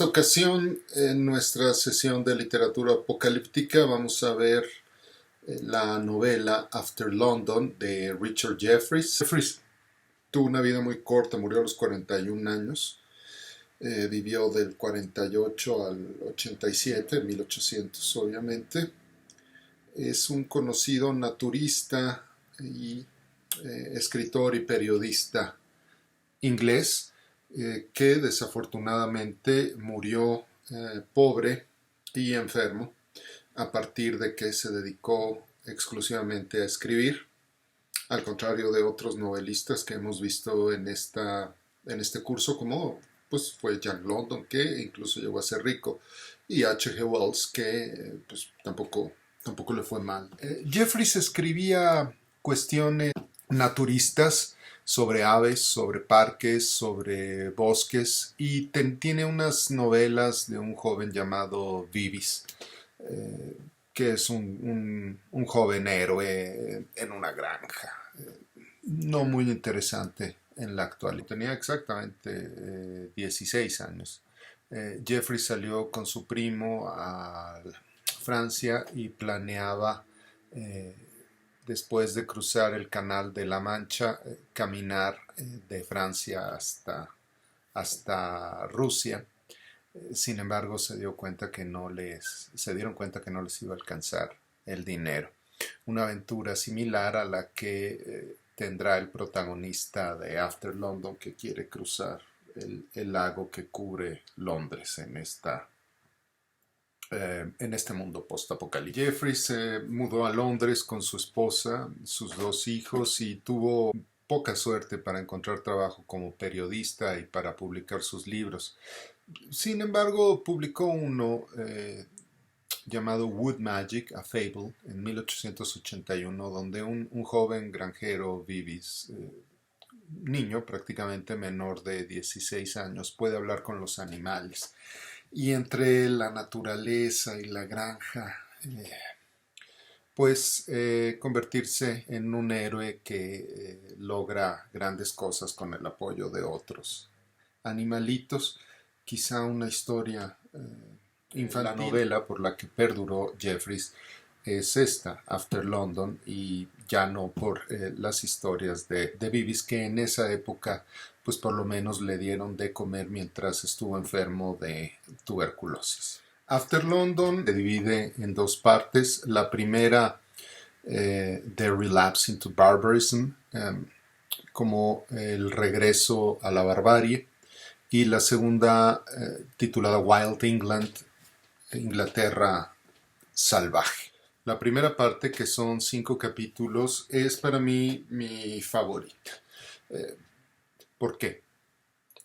esta ocasión, en nuestra sesión de literatura apocalíptica, vamos a ver la novela After London de Richard Jefferies. Jefferies tuvo una vida muy corta, murió a los 41 años. Vivió del 48 al 87, 1800 obviamente. Es un conocido naturista y escritor y periodista inglés que desafortunadamente murió pobre y enfermo a partir de que se dedicó exclusivamente a escribir, al contrario de otros novelistas que hemos visto en este curso, como pues fue Jack London, que incluso llegó a ser rico, y H.G. Wells, que pues tampoco le fue mal. Jefferies escribía cuestiones naturistas sobre aves, sobre parques, sobre bosques, y tiene unas novelas de un joven llamado Vivis, que es un joven héroe en una granja, no muy interesante en la actualidad. Tenía exactamente 16 años. Jeffrey salió con su primo a Francia y planeaba, después de cruzar el Canal de la Mancha, caminar de Francia hasta Rusia. Sin embargo, se dieron cuenta que no les iba a alcanzar el dinero. Una aventura similar a la que tendrá el protagonista de After London, que quiere cruzar el lago que cubre Londres en este mundo post-apocalíptico. Jeffrey se mudó a Londres con su esposa, sus 2 hijos, y tuvo poca suerte para encontrar trabajo como periodista y para publicar sus libros. Sin embargo, publicó uno llamado Wood Magic, a Fable, en 1881, donde un joven granjero, Vivis, niño prácticamente menor de 16 años, puede hablar con los animales. Y entre la naturaleza y la granja, pues convertirse en un héroe que logra grandes cosas con el apoyo de otros animalitos. Quizá una historia infantil. La novela por la que perduró Jefferies es esta, After London, y ya no por las historias de Vivis, que en esa época pues por lo menos le dieron de comer mientras estuvo enfermo de tuberculosis. After London se divide en 2 partes. La primera, The Relapse into Barbarism, como el regreso a la barbarie, y la segunda, titulada Wild England, Inglaterra salvaje. La primera parte, que son 5 capítulos, es para mí mi favorita. ¿Por qué?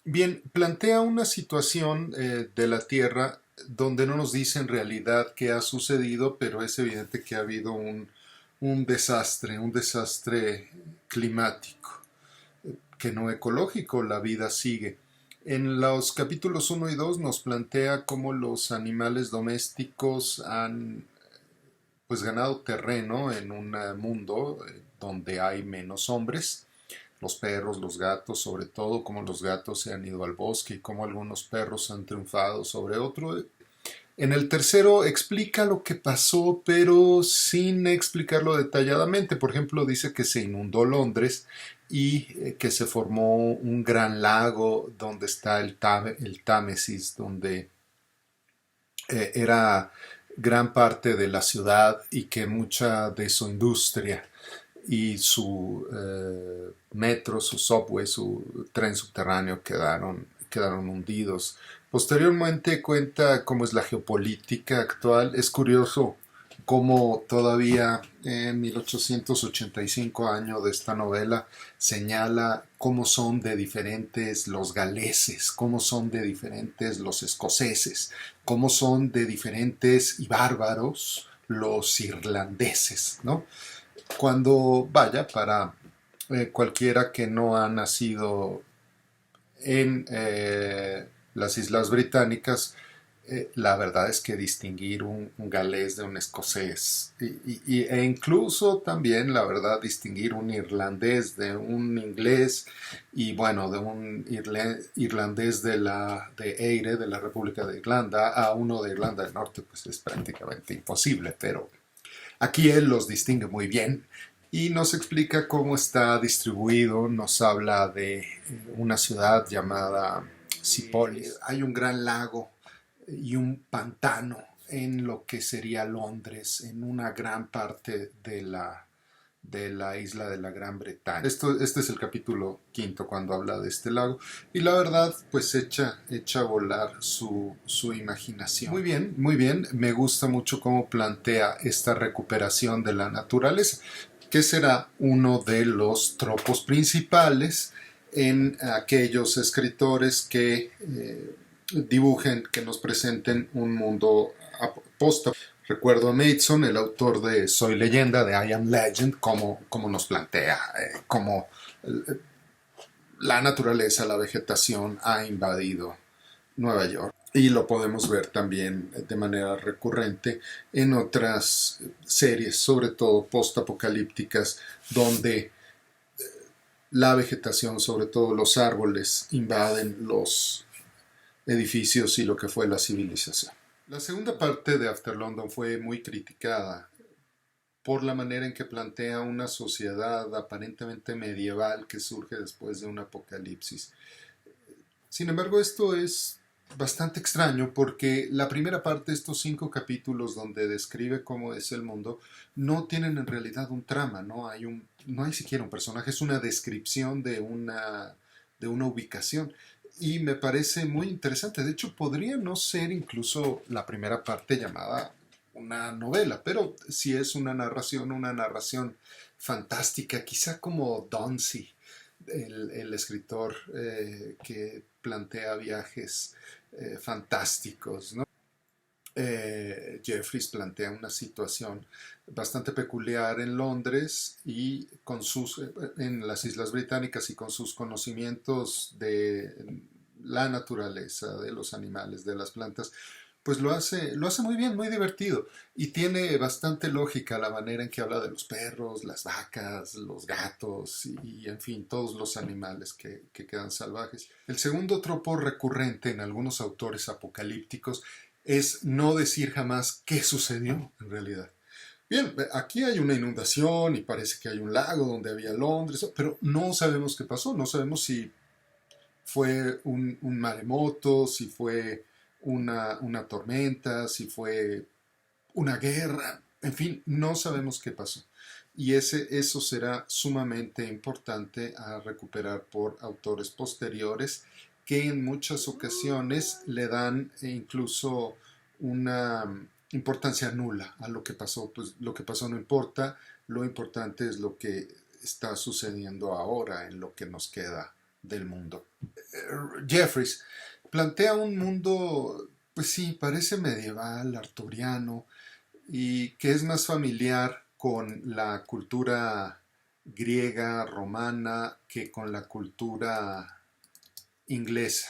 Bien, plantea una situación de la Tierra donde no nos dice en realidad qué ha sucedido, pero es evidente que ha habido un desastre climático, que no ecológico. La vida sigue. En los capítulos 1 y 2 nos plantea cómo los animales domésticos han pues ganado terreno en un mundo donde hay menos hombres. Los perros, los gatos, sobre todo cómo los gatos se han ido al bosque y cómo algunos perros han triunfado sobre otros. En el tercero explica lo que pasó, pero sin explicarlo detalladamente. Por ejemplo, dice que se inundó Londres y que se formó un gran lago donde está el Támesis, donde era gran parte de la ciudad, y que mucha de su industria y su metro, su subway, su tren subterráneo quedaron hundidos. Posteriormente cuenta cómo es la geopolítica actual. Es curioso cómo todavía en 1885, año de esta novela, señala cómo son de diferentes los galeses, cómo son de diferentes los escoceses, cómo son de diferentes y bárbaros los irlandeses, ¿no? Cuando para cualquiera que no ha nacido en las Islas Británicas, la verdad es que distinguir un galés de un escocés e incluso también, la verdad, distinguir un irlandés de un inglés y bueno, de un irlandés de Eire, de la República de Irlanda, a uno de Irlanda del Norte, pues es prácticamente imposible, pero aquí él los distingue muy bien y nos explica cómo está distribuido, nos habla de una ciudad llamada Cipolis. Hay un gran lago y un pantano en lo que sería Londres, en una gran parte de la isla de la Gran Bretaña. Este es el capítulo quinto cuando habla de este lago y la verdad pues echa a volar su imaginación. Muy bien, me gusta mucho cómo plantea esta recuperación de la naturaleza, que será uno de los tropos principales en aquellos escritores que dibujen, que nos presenten un mundo post. Recuerdo a Mason, el autor de Soy Leyenda, de I Am Legend, como nos plantea, cómo la naturaleza, la vegetación ha invadido Nueva York. Y lo podemos ver también de manera recurrente en otras series, sobre todo post-apocalípticas, donde la vegetación, sobre todo los árboles, invaden los edificios y lo que fue la civilización. La segunda parte de After London fue muy criticada por la manera en que plantea una sociedad aparentemente medieval que surge después de un apocalipsis. Sin embargo, esto es bastante extraño porque la primera parte de estos 5 capítulos donde describe cómo es el mundo no tienen en realidad un trama, no hay siquiera un personaje, es una descripción de una ubicación. Y me parece muy interesante. De hecho, podría no ser incluso la primera parte llamada una novela, pero si es una narración fantástica, quizá como Donsey, el escritor que plantea viajes fantásticos, ¿no? Jeffries plantea una situación bastante peculiar en Londres y en las Islas Británicas y con sus conocimientos de la naturaleza, de los animales, de las plantas, pues lo hace muy bien, muy divertido y tiene bastante lógica la manera en que habla de los perros, las vacas, los gatos y en fin, todos los animales que quedan salvajes. El segundo tropo recurrente en algunos autores apocalípticos es no decir jamás qué sucedió en realidad. Bien, aquí hay una inundación y parece que hay un lago donde había Londres, pero no sabemos qué pasó, no sabemos si fue un maremoto, si fue una tormenta, si fue una guerra, en fin, no sabemos qué pasó. Y eso será sumamente importante a recuperar por autores posteriores que en muchas ocasiones le dan incluso una importancia nula a lo que pasó. Pues lo que pasó no importa, lo importante es lo que está sucediendo ahora en lo que nos queda del mundo. Jeffries plantea un mundo, pues sí, parece medieval, arturiano, y que es más familiar con la cultura griega, romana, que con la cultura inglesa.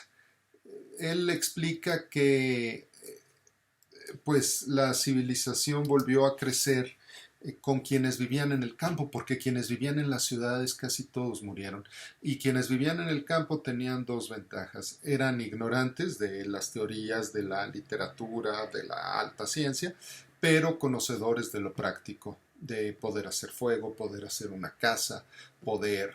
Él explica que pues la civilización volvió a crecer con quienes vivían en el campo, porque quienes vivían en las ciudades casi todos murieron. Y quienes vivían en el campo tenían dos ventajas. Eran ignorantes de las teorías de la literatura, de la alta ciencia, pero conocedores de lo práctico, de poder hacer fuego, poder hacer una casa, poder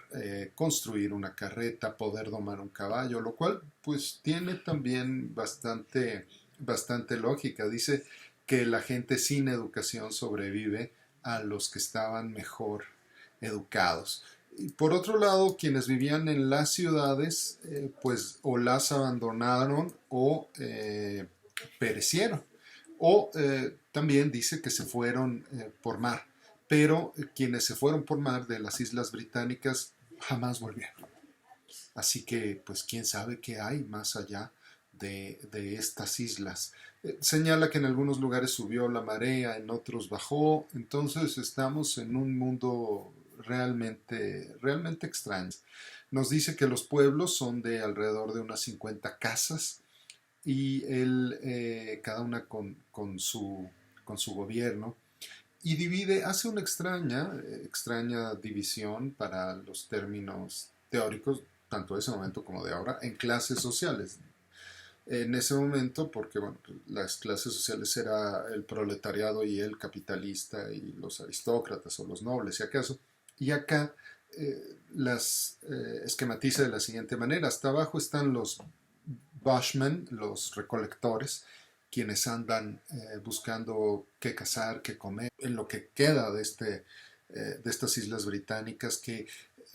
construir una carreta, poder domar un caballo, lo cual pues tiene también bastante lógica. Dice que la gente sin educación sobrevive a los que estaban mejor educados. Y por otro lado, quienes vivían en las ciudades, pues o las abandonaron o perecieron. O también dice que se fueron por mar. Pero quienes se fueron por mar de las Islas Británicas jamás volvieron. Así que, pues, quién sabe qué hay más allá de estas islas. Señala que en algunos lugares subió la marea, en otros bajó, entonces estamos en un mundo realmente extraño. Nos dice que los pueblos son de alrededor de unas 50 casas, y él, cada una con su gobierno, y divide, hace una extraña división para los términos teóricos, tanto de ese momento como de ahora, en clases sociales. En ese momento, porque bueno, las clases sociales era el proletariado y el capitalista y los aristócratas o los nobles, si acaso, y acá las esquematiza de la siguiente manera. Hasta abajo están los bushmen, los recolectores, quienes andan buscando qué cazar, qué comer, en lo que queda de estas islas británicas, que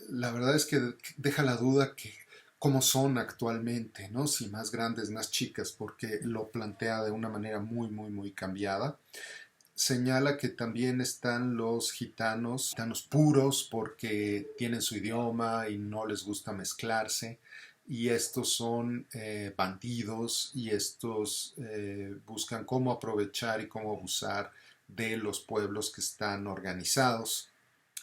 la verdad es que deja la duda que cómo son actualmente, ¿no? Si más grandes, más chicas, porque lo plantea de una manera muy cambiada. Señala que también están los gitanos puros porque tienen su idioma y no les gusta mezclarse. Y estos son bandidos y estos buscan cómo aprovechar y cómo abusar de los pueblos que están organizados.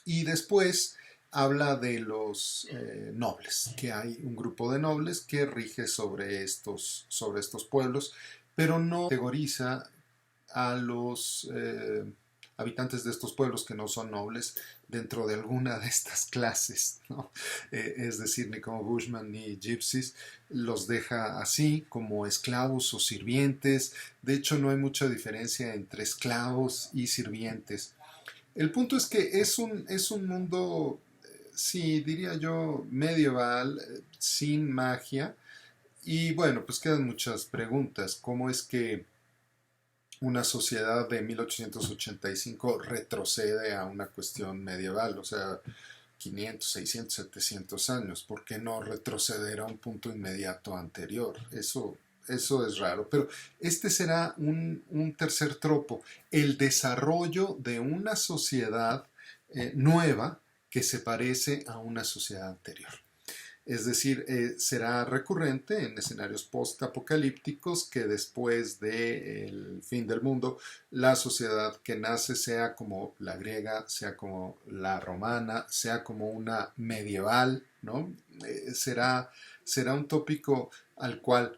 Y después habla de los nobles, que hay un grupo de nobles que rige sobre estos pueblos, pero no categoriza a los habitantes de estos pueblos que no son nobles dentro de alguna de estas clases, ¿no? Es decir, ni como Bushman ni Gypsies, los deja así como esclavos o sirvientes. De hecho, no hay mucha diferencia entre esclavos y sirvientes. El punto es que es un mundo, sí, diría yo, medieval, sin magia. Y bueno, pues quedan muchas preguntas. ¿Cómo es que una sociedad de 1885 retrocede a una cuestión medieval? O sea, 500, 600, 700 años. ¿Por qué no retroceder a un punto inmediato anterior? Eso es raro. Pero este será un tercer tropo, el desarrollo de una sociedad nueva que se parece a una sociedad anterior. Es decir, será recurrente en escenarios post-apocalípticos que después del fin del mundo, la sociedad que nace sea como la griega, sea como la romana, sea como una medieval, ¿no? Será un tópico al cual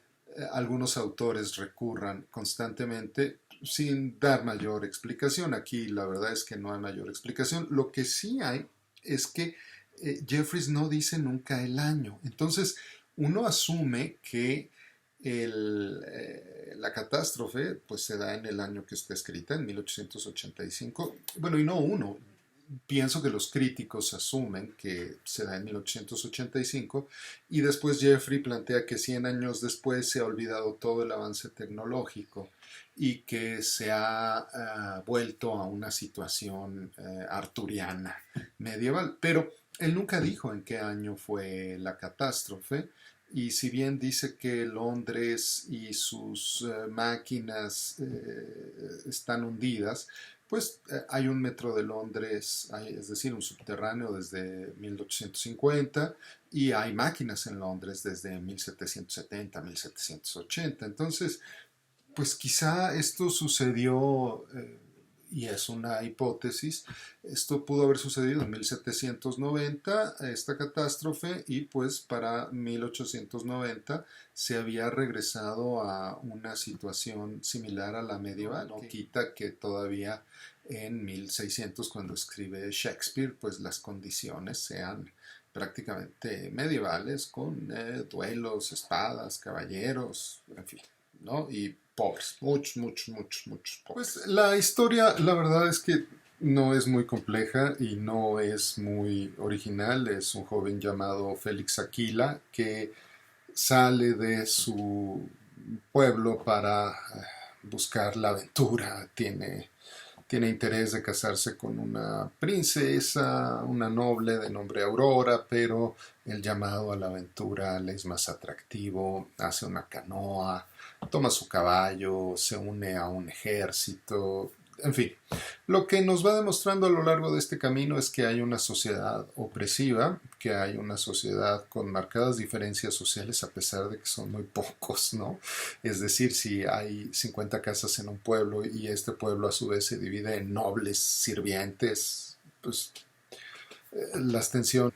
algunos autores recurran constantemente sin dar mayor explicación. Aquí la verdad es que no hay mayor explicación. Lo que sí hay es que Jeffries no dice nunca el año. Entonces, uno asume que la catástrofe pues, se da en el año que está escrita, en 1885. Bueno, y no uno. Pienso que los críticos asumen que se da en 1885 y después Jeffrey plantea que 100 años después se ha olvidado todo el avance tecnológico y que se ha vuelto a una situación arturiana medieval. Pero él nunca dijo en qué año fue la catástrofe y si bien dice que Londres y sus máquinas están hundidas, pues hay un metro de Londres, es decir, un subterráneo desde 1850 y hay máquinas en Londres desde 1770, 1780. Entonces, pues quizá esto sucedió y es una hipótesis, esto pudo haber sucedido en 1790, esta catástrofe, y pues para 1890 se había regresado a una situación similar a la medieval. No quita que todavía en 1600, cuando escribe Shakespeare, pues las condiciones sean prácticamente medievales, con duelos, espadas, caballeros, en fin, ¿no? Y pobres, muchos pobres. Pues la historia, la verdad es que no es muy compleja y no es muy original. Es un joven llamado Félix Aquila que sale de su pueblo para buscar la aventura. Tiene interés de casarse con una princesa, una noble de nombre Aurora, pero el llamado a la aventura le es más atractivo. Hace una canoa, toma su caballo, se une a un ejército, en fin. Lo que nos va demostrando a lo largo de este camino es que hay una sociedad opresiva, que hay una sociedad con marcadas diferencias sociales a pesar de que son muy pocos, ¿no? Es decir, si hay 50 casas en un pueblo y este pueblo a su vez se divide en nobles, sirvientes, pues las tensiones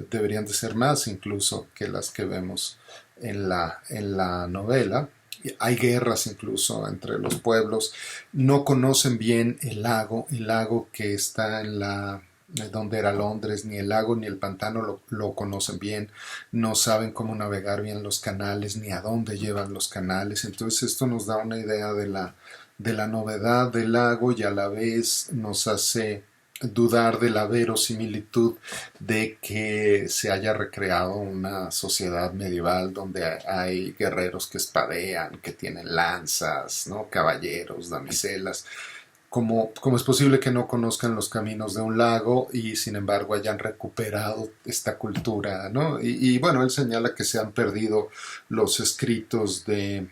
deberían de ser más incluso que las que vemos en la novela. hay guerras incluso entre los pueblos, no conocen bien el lago que está en la donde era Londres, ni el lago ni el pantano lo conocen bien, no saben cómo navegar bien los canales, ni a dónde llevan los canales. Entonces esto nos da una idea de la novedad del lago y a la vez nos hace dudar de la verosimilitud de que se haya recreado una sociedad medieval donde hay guerreros que espadean, que tienen lanzas, ¿no? Caballeros, damiselas. ¿Cómo es posible que no conozcan los caminos de un lago y sin embargo hayan recuperado esta cultura, ¿no? Y bueno, él señala que se han perdido los escritos de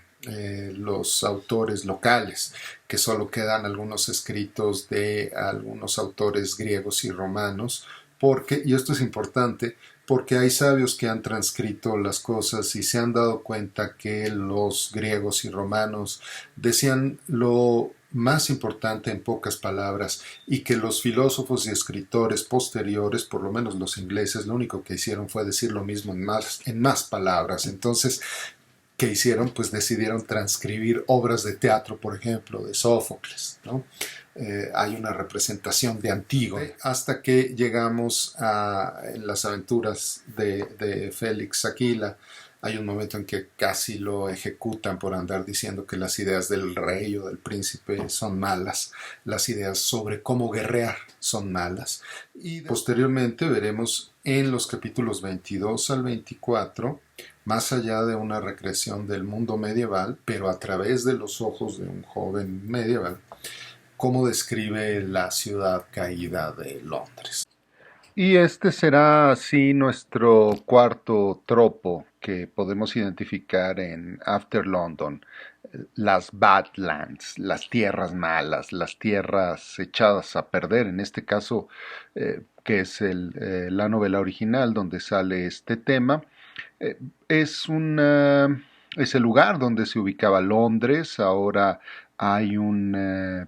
los autores locales, que solo quedan algunos escritos de algunos autores griegos y romanos, porque, y esto es importante, porque hay sabios que han transcrito las cosas y se han dado cuenta que los griegos y romanos decían lo más importante en pocas palabras y que los filósofos y escritores posteriores, por lo menos los ingleses, lo único que hicieron fue decir lo mismo en más palabras. Entonces, ¿qué hicieron? Pues decidieron transcribir obras de teatro, por ejemplo, de Sófocles, ¿no? Hay una representación de Antígona, hasta que llegamos a en las aventuras de Félix Aquila. Hay un momento en que casi lo ejecutan por andar diciendo que las ideas del rey o del príncipe son malas, las ideas sobre cómo guerrear son malas. Y posteriormente veremos en los capítulos 22 al 24, más allá de una recreación del mundo medieval, pero a través de los ojos de un joven medieval, cómo describe la ciudad caída de Londres. Y este será así nuestro cuarto tropo que podemos identificar en After London, las Badlands, las tierras malas, las tierras echadas a perder, en este caso que es la novela original donde sale este tema. Eh, es, es el lugar donde se ubicaba Londres, ahora hay un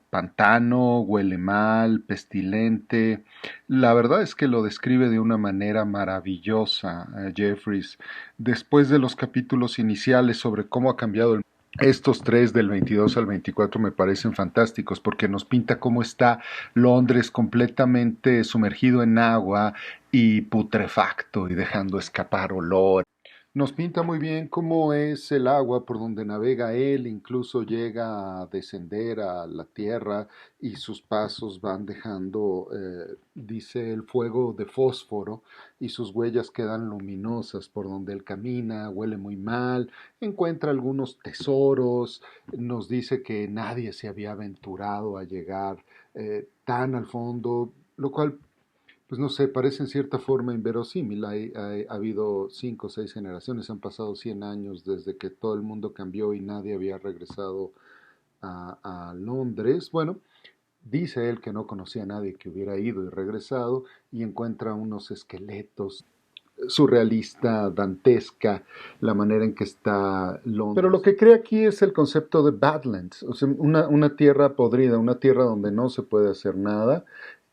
pantano, huele mal, pestilente. La verdad es que lo describe de una manera maravillosa, Jeffries. Después de los capítulos iniciales sobre cómo ha cambiado estos tres del 22 al 24 me parecen fantásticos porque nos pinta cómo está Londres completamente sumergido en agua y putrefacto y dejando escapar olor. Nos pinta muy bien cómo es el agua por donde navega él, incluso llega a descender a la tierra y sus pasos van dejando, dice, el fuego de fósforo y sus huellas quedan luminosas por donde él camina, huele muy mal, encuentra algunos tesoros, nos dice que nadie se había aventurado a llegar tan al fondo, lo cual pues no sé, parece en cierta forma inverosímil. Ha habido 5 o 6 generaciones, han pasado 100 años desde que todo el mundo cambió y nadie había regresado a Londres. Bueno, dice él que no conocía a nadie que hubiera ido y regresado y encuentra unos esqueletos surrealista, dantesca, la manera en que está Londres. Pero lo que crea aquí es el concepto de Badlands, o sea, una tierra podrida, una tierra donde no se puede hacer nada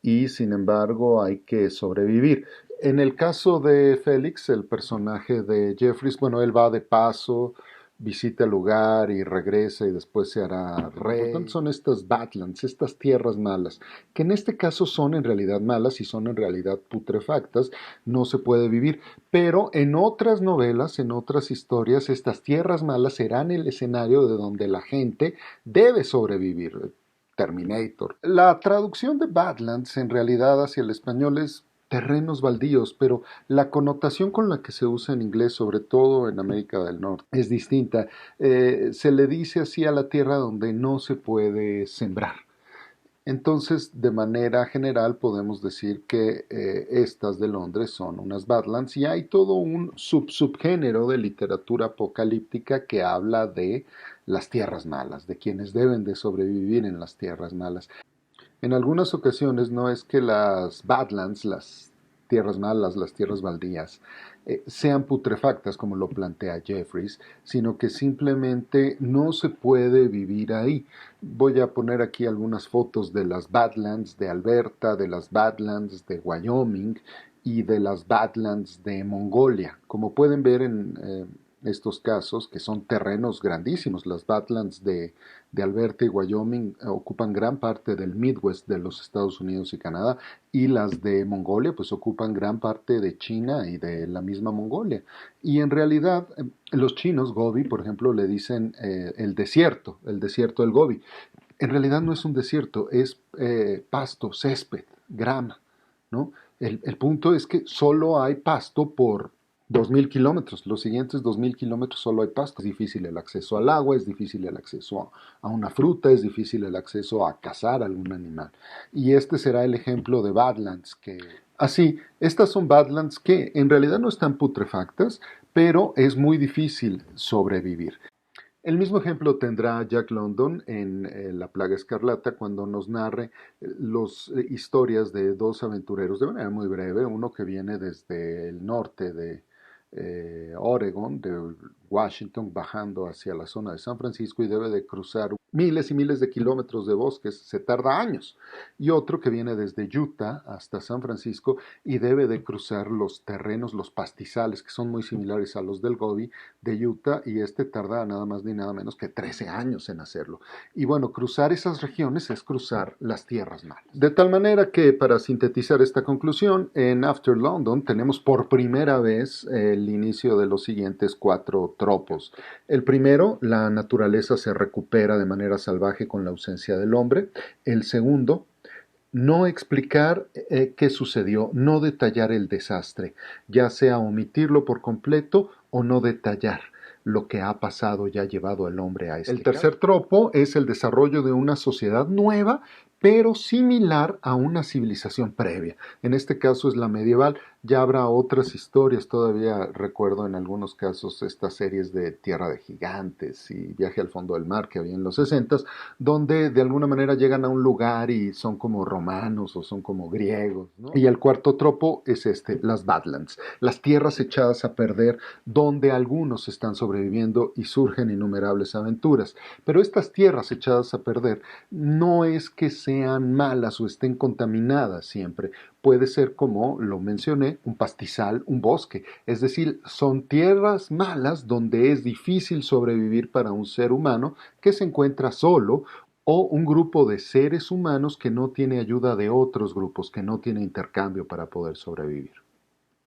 y sin embargo hay que sobrevivir. En el caso de Félix, el personaje de Jeffries, bueno, él va de paso, visita el lugar y regresa y después se hará rey. Son estas Badlands, estas tierras malas, que en este caso son en realidad malas y son en realidad putrefactas, no se puede vivir. Pero en otras novelas, en otras historias, estas tierras malas serán el escenario de donde la gente debe sobrevivir. Terminator. La traducción de Badlands en realidad hacia el español es terrenos baldíos, pero la connotación con la que se usa en inglés, sobre todo en América del Norte, es distinta. Se le dice así a la tierra donde no se puede sembrar. Entonces, de manera general, podemos decir que estas de Londres son unas Badlands y hay todo un subgénero de literatura apocalíptica que habla de las tierras malas, de quienes deben de sobrevivir en las tierras malas. En algunas ocasiones no es que las Badlands, las tierras malas, las tierras baldías, sean putrefactas como lo plantea Jeffries, sino que simplemente no se puede vivir ahí. Voy a poner aquí algunas fotos de las Badlands de Alberta, de las Badlands de Wyoming y de las Badlands de Mongolia. Como pueden ver estos casos, que son terrenos grandísimos. Las Badlands de Alberta y Wyoming ocupan gran parte del Midwest de los Estados Unidos y Canadá, y las de Mongolia pues ocupan gran parte de China y de la misma Mongolia. Y en realidad los chinos, Gobi, por ejemplo, le dicen el desierto del Gobi. En realidad no es un desierto, es pasto, césped, grama, ¿no? El punto es que solo hay pasto por 2000 kilómetros. Los siguientes 2000 kilómetros solo hay pasto. Es difícil el acceso al agua, es difícil el acceso a una fruta, es difícil el acceso a cazar algún animal. Y este será el ejemplo de Badlands que... Así, estas son Badlands que en realidad no están putrefactas, pero es muy difícil sobrevivir. El mismo ejemplo tendrá Jack London en La Plaga Escarlata cuando nos narre las historias de dos aventureros de manera muy breve, uno que viene desde el norte de Oregon, de Washington, bajando hacia la zona de San Francisco y debe de cruzar miles y miles de kilómetros de bosques, se tarda años, y otro que viene desde Utah hasta San Francisco y debe de cruzar los terrenos, los pastizales, que son muy similares a los del Gobi de Utah, y este tarda nada más ni nada menos que 13 años en hacerlo. Y bueno, cruzar esas regiones es cruzar las tierras malas. De tal manera que, para sintetizar esta conclusión, en After London tenemos por primera vez el inicio de los siguientes 4 tropos. El primero, la naturaleza se recupera de manera salvaje con la ausencia del hombre. El segundo, no explicar qué sucedió, no detallar el desastre, ya sea omitirlo por completo o no detallar lo que ha pasado y ha llevado al hombre a este. El tercer tropo es el desarrollo de una sociedad nueva, pero similar a una civilización previa. En este caso es la medieval. Ya habrá otras historias, todavía recuerdo en algunos casos estas series de Tierra de Gigantes y Viaje al Fondo del Mar que había en los 60, donde de alguna manera llegan a un lugar y son como romanos o son como griegos, ¿no? Y el cuarto tropo es las Badlands, las tierras echadas a perder donde algunos están sobreviviendo y surgen innumerables aventuras. Pero estas tierras echadas a perder no es que sean malas o estén contaminadas siempre. Puede ser, como lo mencioné, un pastizal, un bosque. Es decir, son tierras malas donde es difícil sobrevivir para un ser humano que se encuentra solo, o un grupo de seres humanos que no tiene ayuda de otros grupos, que no tiene intercambio para poder sobrevivir.